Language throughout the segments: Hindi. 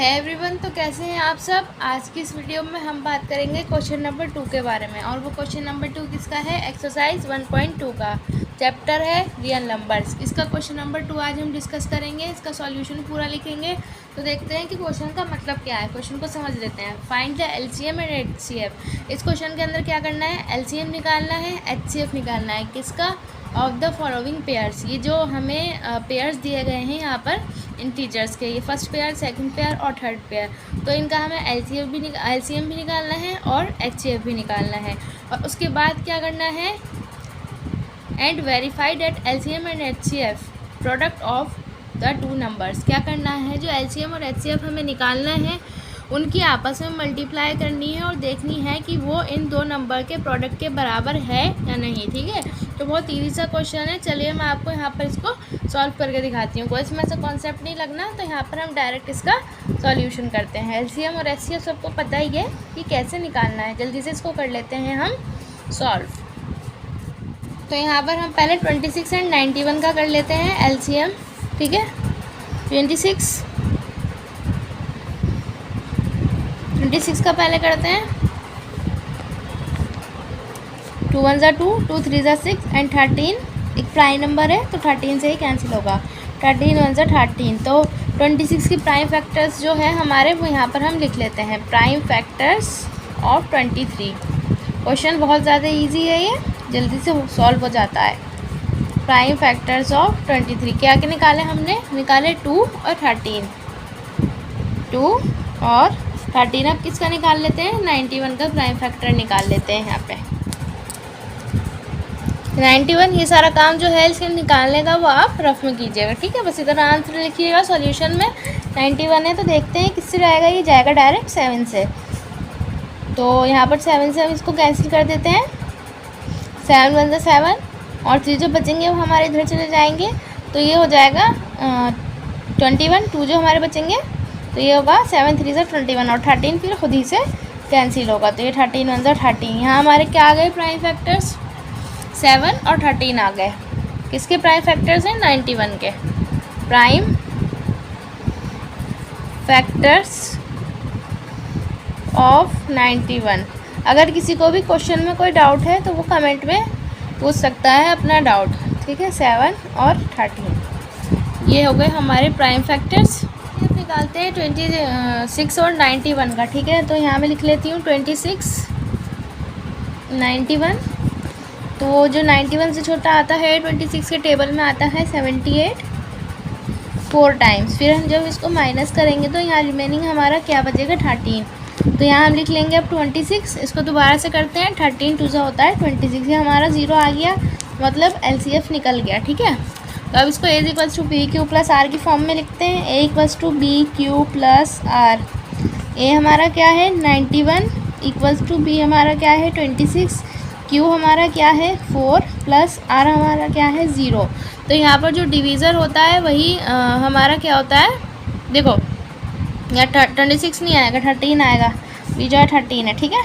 है एवरीवन। तो कैसे हैं आप सब। आज की इस वीडियो में हम बात करेंगे क्वेश्चन नंबर 2 के बारे में। और वो क्वेश्चन नंबर 2 किसका है? एक्सरसाइज 1.2 का चैप्टर है रियल नंबर्स। इसका क्वेश्चन नंबर 2 आज हम डिस्कस करेंगे। इसका सॉल्यूशन पूरा लिखेंगे। तो देखते हैं कि क्वेश्चन का मतलब क्या है। क्वेश्चन को समझ लेते हैं। Find the LCM and HCF. इस क्वेश्चन के अंदर क्या करना है? एलसीएम निकालना है, एचसीएफ निकालना है। किसका? Of the following pairs. ये जो हमें पेयर्स दिए गए हैं यहाँ पर इंटीजर्स के, ये फर्स्ट पेयर, सेकंड पेयर और थर्ड पेयर। तो इनका हमें एलसीएम भी निकालना है और एचसीएफ भी निकालना है। और उसके बाद क्या करना है? And verify that LCM and HCF product of the two numbers. क्या करना है? जो एलसीएम और एचसीएफ हमें निकालना है उनकी आपस में मल्टीप्लाई करनी है और देखनी है कि वो इन दो नंबर के प्रोडक्ट के बराबर है या नहीं। ठीक है, तो बहुत ईजी सा क्वेश्चन है। चलिए मैं आपको यहाँ पर इसको सॉल्व करके दिखाती हूँ। कोई इसमें ऐसा कॉन्सेप्ट नहीं लगना। तो यहाँ पर हम डायरेक्ट इसका सॉल्यूशन करते हैं। एलसीएम और एचसीएफ सबको पता ही है कि कैसे निकालना है। जल्दी से इसको कर लेते हैं हम सॉल्व। तो यहाँ पर हम पहले 26 एंड 91 का कर लेते हैं एलसीएम। ठीक है, 26 का पहले करते हैं। 2 1 ज़ा 2, 2 3 ज़ा 6 एंड 13 एक प्राइम नंबर है तो 13 से ही कैंसिल होगा। 13 1 ज़ा 13। तो 26 की प्राइम फैक्टर्स जो है हमारे वो यहाँ पर हम लिख लेते हैं। Prime factors of 23। क्वेश्चन बहुत ज़्यादा इजी है, ये जल्दी से सॉल्व हो जाता है। प्राइम फैक्टर्स ऑफ 23 क्या क्या निकाले हमने? निकाले 2 और 13। 2 और 13। अब किसका निकाल लेते हैं? 91 का प्राइम फैक्टर निकाल लेते हैं। यहाँ पे 91, ये सारा काम जो है इसके निकालने का वो आप रफ में कीजिएगा। ठीक है, बस इधर आंसर लिखिएगा सॉल्यूशन में। 91 है तो देखते हैं किससे जाएगा। ये जाएगा डायरेक्ट 7 से। तो यहाँ पर 7 से हम इसको कैंसिल कर देते हैं। 7 1 ज़ा 7 और 3 जो बचेंगे वो हमारे इधर चले जाएंगे। तो ये हो जाएगा 21। 2 जो हमारे बचेंगे तो ये होगा 7 3 ज़ा 21 और 13 फिर खुद ही से कैंसिल होगा। तो ये 13 1 ज़ा 13। यहाँ हमारे क्या आ गए प्राइम फैक्टर्स? 7 और 13 आ गए। किसके प्राइम फैक्टर्स हैं? 91 के प्राइम फैक्टर्स ऑफ 91। अगर किसी को भी क्वेश्चन में कोई डाउट है तो वो कमेंट में पूछ सकता है अपना डाउट। ठीक है, 7 और 13 ये हो गए हमारे प्राइम फैक्टर्स। निकालते हैं 26 और 91 का। ठीक है, तो यहाँ मैं लिख लेती हूँ 26 91। तो जो 91 से छोटा आता है 26 के टेबल में आता है 78 4 टाइम्स। फिर हम जब इसको माइनस करेंगे तो यहाँ रिमेनिंग हमारा क्या बचेगा? 13। तो यहाँ हम लिख लेंगे अब 26। इसको दोबारा से करते हैं। 13 2 ज़ा होता है 26। ये हमारा 0 आ गया, मतलब एलसीएफ निकल गया। ठीक है, तो अब इसको A = BQ + R की फॉर्म में लिखते हैं। A = BQ + R। A हमारा क्या है? 91 = B हमारा क्या है? 26। Q हमारा क्या है? 4 + R हमारा क्या है? 0। तो यहाँ पर जो डिवीज़र होता है वही हमारा क्या होता है? देखो यहाँ 26 नहीं आएगा, 13 आएगा। B जो है 13 है। ठीक है,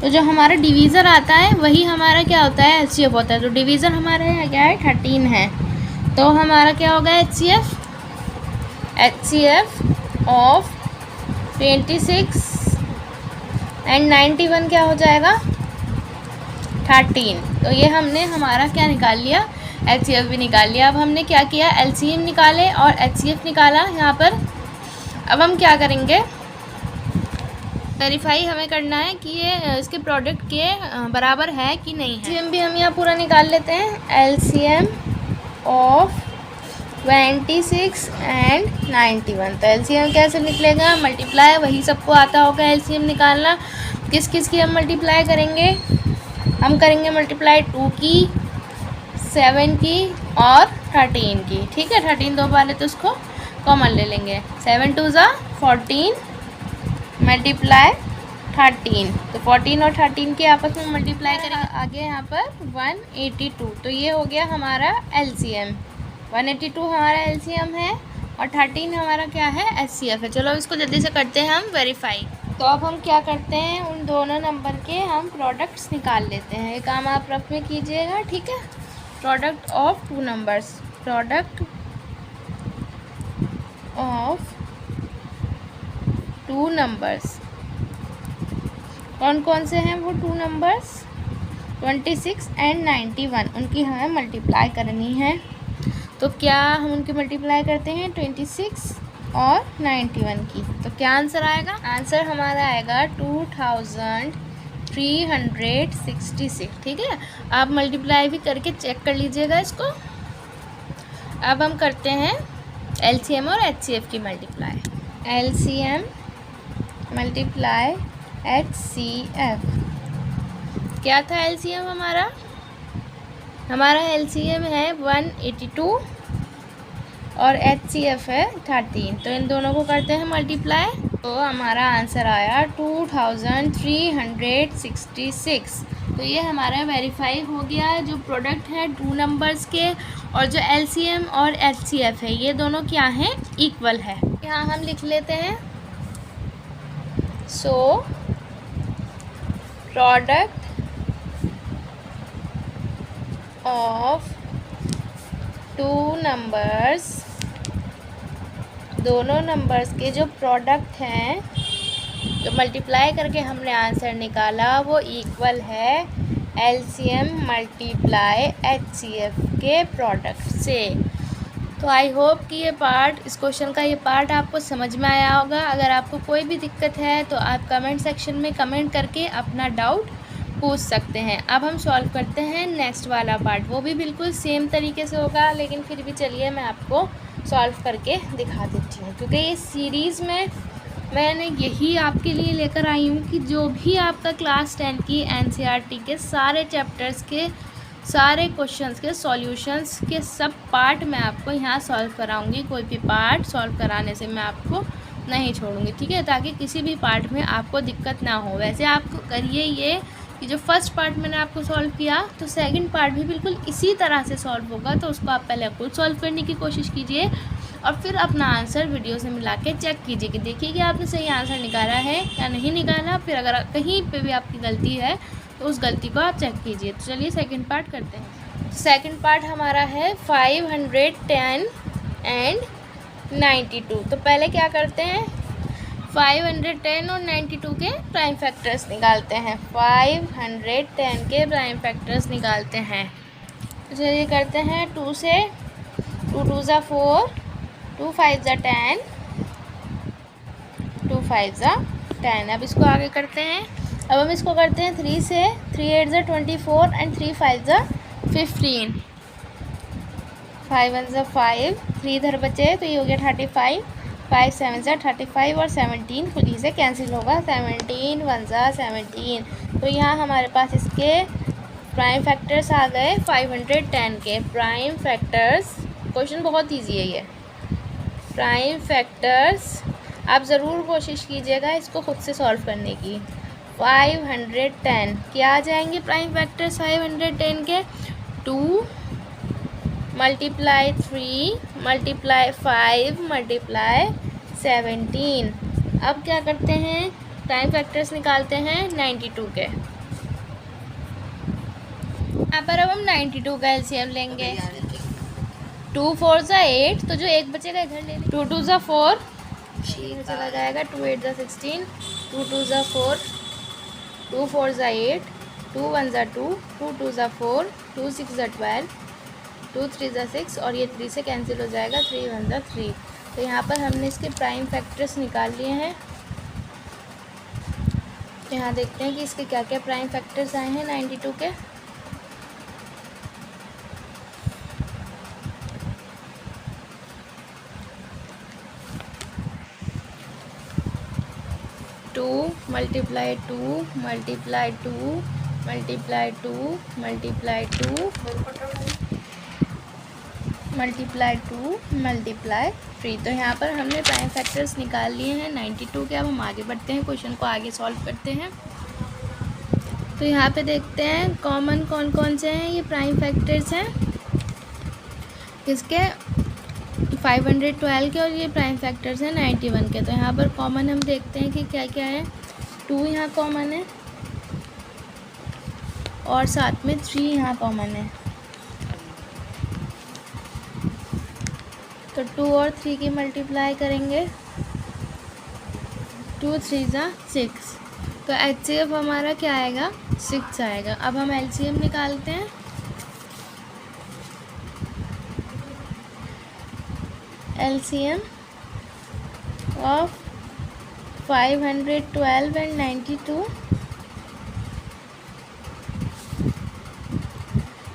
तो जो हमारा डिवीज़र आता है वही हमारा क्या होता है? एचसीएफ होता है। तो डिवीज़र हमारा यहाँ क्या है? 13 है। तो हमारा क्या होगा? एचसीएफ ऑफ 26 एंड 91 क्या हो जाएगा? 13। तो ये हमने हमारा क्या निकाल लिया? एचसीएफ भी निकाल लिया। अब हमने क्या किया? एलसीएम निकाले और एचसीएफ निकाला यहाँ पर। अब हम क्या करेंगे? वेरीफाई हमें करना है कि ये इसके प्रोडक्ट के बराबर है कि नहीं है। एलसीएम भी हम यहाँ पूरा निकाल लेते हैं। LCM of 26 and 91। तो एलसीएम कैसे निकलेगा? मल्टीप्लाई, वही सबको आता होगा एलसीएम निकालना। किस किस की हम मल्टीप्लाई करेंगे? हम करेंगे मल्टीप्लाई 2 की, 7 की और 13 की। ठीक है, 13 दो बार है तो उसको कॉमन ले लेंगे। 7 2 ज़ा 14 मल्टीप्लाई 13। तो 14 और 13 के आपस में मल्टीप्लाई करेंगे। आगे यहाँ पर 182। तो ये हो गया हमारा एलसीएम। 182 हमारा एलसीएम है और 13 हमारा क्या है? एचसीएफ है। चलो इसको जल्दी से करते हैं हम वेरीफाई। तो अब हम क्या करते हैं? उन दोनों नंबर के हम प्रोडक्ट्स निकाल लेते हैं। ये काम आप रफ में कीजिएगा। ठीक है, product of two numbers. Product of 2 numbers. कौन कौन से हैं वो 2 नंबर्स? 26 एंड 91, उनकी हमें मल्टीप्लाई करनी है। तो क्या हम उनकी मल्टीप्लाई करते हैं 26 और 91 की, तो क्या आंसर आएगा? आंसर हमारा आएगा 2366। ठीक है, आप मल्टीप्लाई भी करके चेक कर लीजिएगा इसको। अब हम करते हैं एलसीएम और एचसीएफ की मल्टीप्लाई। LCM multiply HCF. क्या था एलसीएम हमारा? हमारा एलसीएम है 182 और एचसीएफ है 13। तो इन दोनों को करते हैं मल्टीप्लाई, तो हमारा आंसर आया 2366। तो ये हमारा वेरीफाई हो गया। जो प्रोडक्ट है 2 नंबर्स के और जो एलसीएम और एचसीएफ है ये दोनों क्या हैं? इक्वल है। यहाँ हम लिख लेते हैं सो प्रोडक्ट ऑफ 2 नंबर्स, दोनों नंबर्स के जो प्रोडक्ट हैं, जो मल्टीप्लाई करके हमने आंसर निकाला वो इक्वल है एलसीएम मल्टीप्लाई एचसीएफ के प्रोडक्ट से। तो आई होप कि ये पार्ट, इस क्वेश्चन का ये पार्ट आपको समझ में आया होगा। अगर आपको कोई भी दिक्कत है तो आप कमेंट सेक्शन में कमेंट करके अपना डाउट पूछ सकते हैं। अब हम सॉल्व करते हैं नेक्स्ट वाला पार्ट, वो भी बिल्कुल सेम तरीके से होगा, लेकिन फिर भी चलिए मैं आपको सॉल्व करके दिखा देती हूँ, क्योंकि ये सीरीज़ में मैंने यही आपके लिए लेकर आई हूँ कि जो भी आपका क्लास 10 की एनसीईआरटी के सारे चैप्टर्स के सारे क्वेश्चंस के सॉल्यूशंस के सब पार्ट मैं आपको यहाँ सॉल्व कराऊंगी। कोई भी पार्ट सॉल्व कराने से मैं आपको नहीं छोड़ूंगी, ठीक है, ताकि किसी भी पार्ट में आपको दिक्कत ना हो। वैसे आपको करिए ये कि जो फर्स्ट पार्ट मैंने आपको सॉल्व किया, तो सेकंड पार्ट भी बिल्कुल इसी तरह से सॉल्व होगा। तो उसको आप पहले खुद सॉल्व करने की कोशिश कीजिए और फिर अपना आंसर वीडियो से मिला के चेक कीजिए कि देखिए कि आपने सही आंसर निकाला है या नहीं निकाला। फिर अगर कहीं पे भी आपकी गलती है तो उस गलती को आप चेक कीजिए। तो चलिए सेकंड पार्ट करते हैं। सेकंड पार्ट हमारा है 510 एंड 92। तो पहले क्या करते हैं, 510 और 92 के प्राइम फैक्टर्स निकालते हैं। 510 के प्राइम फैक्टर्स निकालते हैं। तो चलिए करते हैं 2 से। 2 2 ज़ा 4, 2 5 ज़ा 10, 2 5 ज़ा 10। अब इसको आगे करते हैं। अब हम इसको करते हैं 3 से। 3 8 ज़ा 24 एंड 3 5 ज़ा 15। 5 1 ज़ा 5, 3 इधर बचे तो ये हो गया 35। 5 7 ज़ा 35 और 17 खुद ही से कैंसिल होगा। 17 1 ज़ा 17। तो यहाँ हमारे पास इसके प्राइम फैक्टर्स आ गए 510 के प्राइम फैक्टर्स। क्वेश्चन बहुत इजी है ये। प्राइम फैक्टर्स आप ज़रूर कोशिश कीजिएगा इसको खुद से सॉल्व करने की। 510 क्या आ जाएंगे प्राइम फैक्टर्स 510 के? 2 मल्टीप्लाई 3 मल्टीप्लाई 5 मल्टीप्लाई 17। अब क्या करते हैं, प्राइम फैक्टर्स निकालते हैं 92 के। यहाँ पर अब हम 92 का एलसीएम लेंगे। 2 4 ज़ा 8, तो जो एक बचेगा इधर ले लें। 2 2 ज़ा 4, ये चला जाएगा। 2 8 ज़ा 16, 2 2 ज़ा 4, 2 4 ज़ा 8, 2 1 ज़ा 2, 2 2 ज़ा 4, 2 6 ज़ा 12, 2 3 ज़ा 6 और ये 3 से कैंसिल हो जाएगा। 3 1 ज़ा 3। तो यहाँ पर हमने इसके प्राइम फैक्टर्स निकाल लिए हैं। तो यहाँ देखते हैं कि इसके क्या क्या प्राइम फैक्टर्स आए हैं 92 के। To multiply 2 multiply 2 multiply 2 multiply 2 multiply 2 multiply 3। तो यहाँ पर हमने प्राइम फैक्टर्स निकाल लिए हैं 92 के। अब हम आगे बढ़ते हैं, क्वेश्चन को आगे सॉल्व करते हैं। तो यहाँ पे देखते हैं कॉमन कौन कौन से हैं। ये प्राइम फैक्टर्स हैं किसके, 512 के, और ये प्राइम फैक्टर्स हैं 91 के। तो यहाँ पर कॉमन हम देखते हैं कि क्या क्या है। 2 यहाँ कॉमन है और साथ में 3 यहाँ कॉमन है। तो 2 और 3 की मल्टीप्लाई करेंगे। 2 3 ज़ा 6, तो HCF हमारा क्या आएगा, 6 आएगा। अब हम LCM निकालते हैं। LCM ऑफ 512 एंड 92,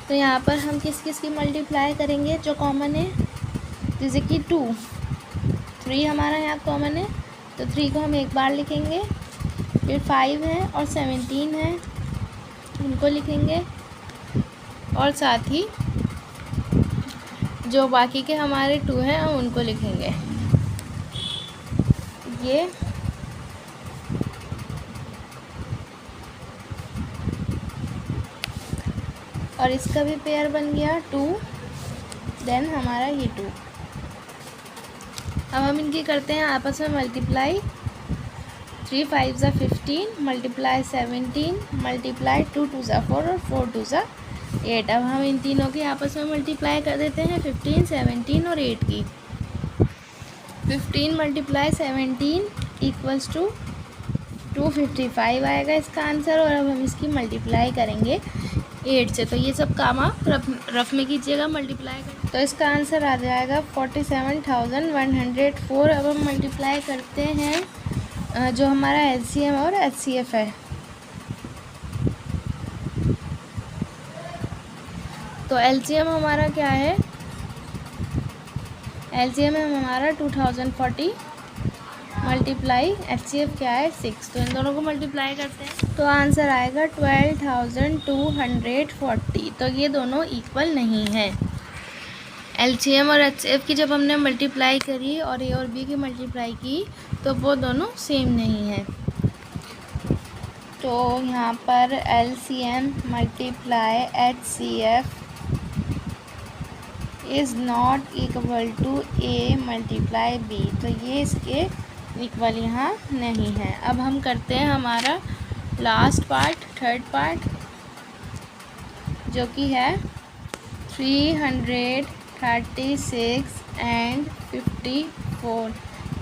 तो यहाँ पर हम किस किस की मल्टीप्लाई करेंगे जो कॉमन है, जैसे कि 2, 3 हमारा यहाँ कॉमन है, तो 3 को हम एक बार लिखेंगे, फिर 5 है और 17 है उनको लिखेंगे, और साथ ही जो बाकी के हमारे 2 हैं हम उनको लिखेंगे। ये और इसका भी पेयर बन गया 2, देन हमारा ये 2। अब हम इनकी करते हैं आपस में मल्टीप्लाई। 3 5 ज़ा 15 मल्टीप्लाई 17 मल्टीप्लाई 2 2 ज़ा 4 और 4 2 ज़ा 8। अब हम इन तीनों की आपस में मल्टीप्लाई कर देते हैं, 15 17 और 8 की। 15 मल्टीप्लाई 17 इक्वल्स टू 255 आएगा इसका आंसर। और अब हम इसकी मल्टीप्लाई करेंगे 8 से, तो ये सब काम आप रफ में कीजिएगा, मल्टीप्लाई कर, तो इसका आंसर आ जाएगा 47,104। अब हम मल्टीप्लाई करते हैं जो हमारा LCM और HCF है। तो LCM हमारा क्या है, LCM है हमारा 2040 मल्टीप्लाई HCF क्या है 6, तो इन दोनों को मल्टीप्लाई करते हैं तो आंसर आएगा 12,240। तो ये दोनों इक्वल नहीं है। LCM और HCF की जब हमने मल्टीप्लाई करी और A और B की मल्टीप्लाई की तो वो दोनों सेम नहीं है। तो यहाँ पर LCM multiply HCF is not equal to A multiply B, तो ये इसके इक्वल यहाँ नहीं है। अब हम करते हैं हमारा लास्ट पार्ट, थर्ड पार्ट, जो कि है 336 एंड 54।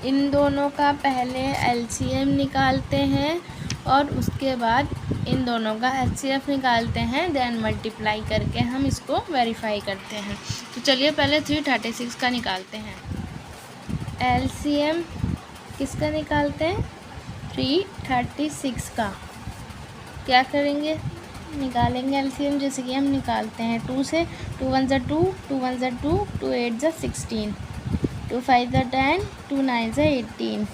इन दोनों का पहले LCM निकालते हैं और उसके बाद इन दोनों का HCF निकालते हैं, देन मल्टीप्लाई करके हम इसको वेरीफाई करते हैं। तो चलिए पहले 336 का निकालते हैं। LCM किसका निकालते हैं, 336 का। क्या करेंगे, निकालेंगे LCM जैसे कि हम निकालते हैं 2 से। 2 1 ज़ा 2, 2 1 ज़ा 2, 2 8 ज़ा 16, 2 5 ज़ा 10, 2 9 ज़ा 18।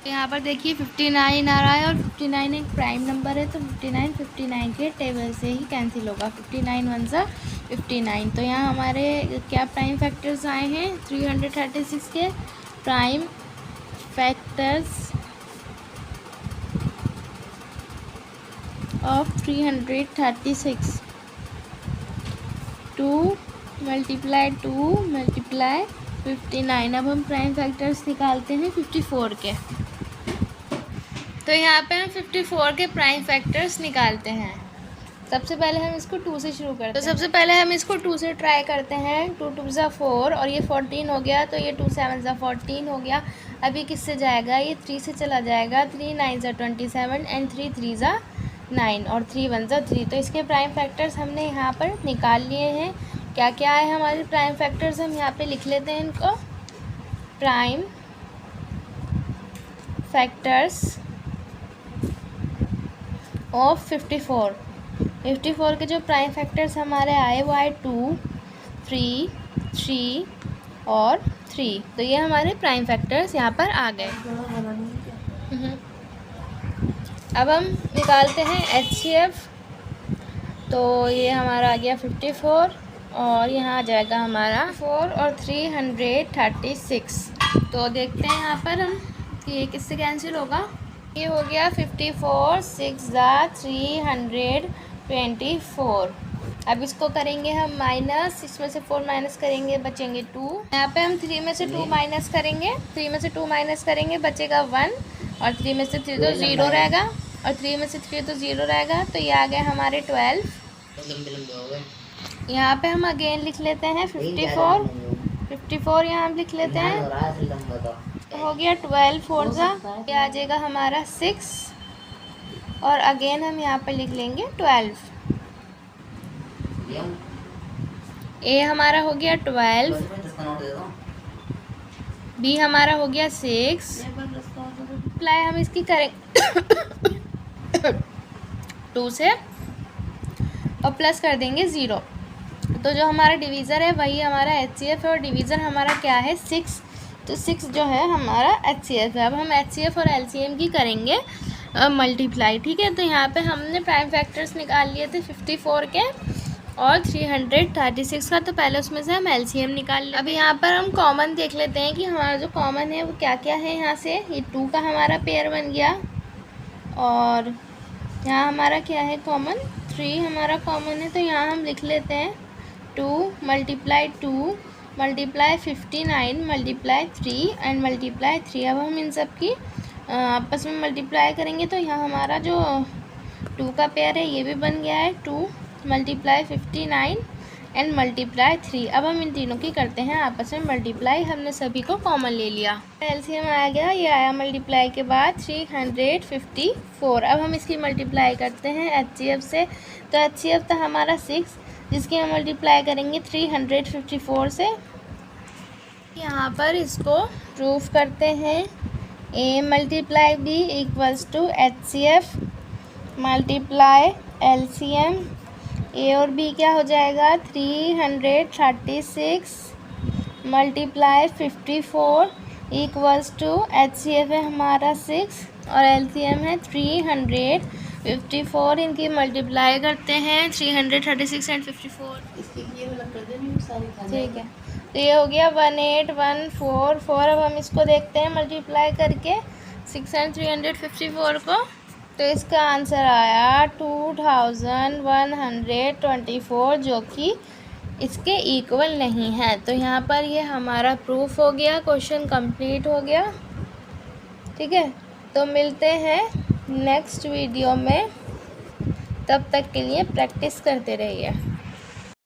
यहाँ पर देखिए 59 आ रहा है और 59 एक प्राइम नंबर है, तो 59 के टेबल से ही कैंसिल होगा। 59 1 ज़ा 59। तो यहाँ हमारे क्या प्राइम फैक्टर्स आए हैं, 336 के prime factors of 336, 2 multiply 2 multiply 59। अब हम प्राइम फैक्टर्स निकालते हैं 54 के। तो यहाँ पे हम 54 के प्राइम फैक्टर्स निकालते हैं। सबसे पहले हम इसको 2 से शुरू करते हैं। तो सबसे पहले हम इसको 2 से ट्राई करते हैं। 2 2 ज़ा 4 और ये 14 हो गया, तो ये 2 7 ज़ा 14 हो गया। अभी किससे जाएगा, ये 3 से चला जाएगा। 3 9 ज़ा 27 एंड 3 3 ज़ा 9 और 3 1 ज़ा 3। तो इसके प्राइम फैक्टर्स हमने यहाँ पर निकाल लिए हैं। क्या क्या है हमारे प्राइम फैक्टर्स, हम यहाँ पे लिख लेते हैं इनको। प्राइम फैक्टर्स ऑफ 54 के जो प्राइम फैक्टर्स हमारे आए वो आए 2 3 3 और 3। तो ये हमारे प्राइम फैक्टर्स यहाँ पर आ गए। अब हम निकालते हैं HCF। तो ये हमारा आ गया 54 और यहाँ आ जाएगा हमारा 4 और 336। तो देखते हैं यहाँ पर हम कि ये किससे कैंसिल होगा। ये हो गया 54 6 ज़ा 324। अब इसको करेंगे हम माइनस, इसमें से 4 माइनस करेंगे बचेंगे 2। यहाँ पे हम 3 में से 2 माइनस करेंगे, 3 में से 2 माइनस करेंगे बचेगा 1 और 3 में से 3 तो 0 रहेगा और 3 में से 3 तो 0 रहेगा। तो ये आ गए हमारे 12। यहाँ पे हम अगेन लिख लेते हैं 54 यहाँ हम लिख लेते हैं। हो गया 12 फोर ज़ा, ये आ जाएगा हमारा 6 और अगेन हम यहाँ पर लिख लेंगे 12। ए हमारा हो गया 12, बी हमारा हो गया 6, अप्लाई हम इसकी करेंगे 2 से और प्लस कर देंगे 0। तो जो हमारा डिवीज़र है वही हमारा HCF है और डिवीज़र हमारा क्या है 6, तो 6 जो है हमारा HCF है। अब हम HCF और LCM की करेंगे मल्टीप्लाई, ठीक है। तो यहाँ पे हमने प्राइम फैक्टर्स निकाल लिए थे 54 के और 336 का, तो पहले उसमें से हम LCM निकाल लें। अब यहाँ पर हम कॉमन देख लेते हैं कि हमारा जो कॉमन है वो क्या क्या है। यहाँ से ये 2 का हमारा पेयर बन गया और यहाँ हमारा क्या है कॉमन, 3 हमारा कॉमन है। तो यहाँ हम लिख लेते हैं 2 multiply 2 multiply 59 multiply 3 and multiply 3। अब हम इन सब की आपस में मल्टीप्लाई करेंगे तो यहाँ हमारा जो 2 का पेयर है ये भी बन गया है 2 मल्टीप्लाई 59 एंड मल्टीप्लाई 3। अब हम इन तीनों की करते हैं आपस में मल्टीप्लाई, हमने सभी को कॉमन ले लिया। एलसीएम आ गया, ये आया मल्टीप्लाई के बाद 354। अब हम इसकी मल्टीप्लाई करते हैं HCF से, तो HCF था हमारा 6 जिसकी हम मल्टीप्लाई करेंगे 354 से। यहाँ पर इसको प्रूफ करते हैं, A multiply B equals to HCF multiply LCM। A और बी क्या हो जाएगा 336 मल्टीप्लाई 54 इक्वल्स टू HCF है हमारा 6 और LCM है 354। इनकी मल्टीप्लाई करते हैं 336 एंड 54, ठीक है। तो ये हो गया 18144। अब हम इसको देखते हैं मल्टीप्लाई करके 6 एंड 354 को, तो इसका आंसर आया 2124 जो कि इसके इक्वल नहीं है। तो यहाँ पर ये हमारा प्रूफ हो गया, क्वेश्चन कंप्लीट हो गया, ठीक है। तो मिलते हैं नेक्स्ट वीडियो में, तब तक के लिए प्रैक्टिस करते रहिए।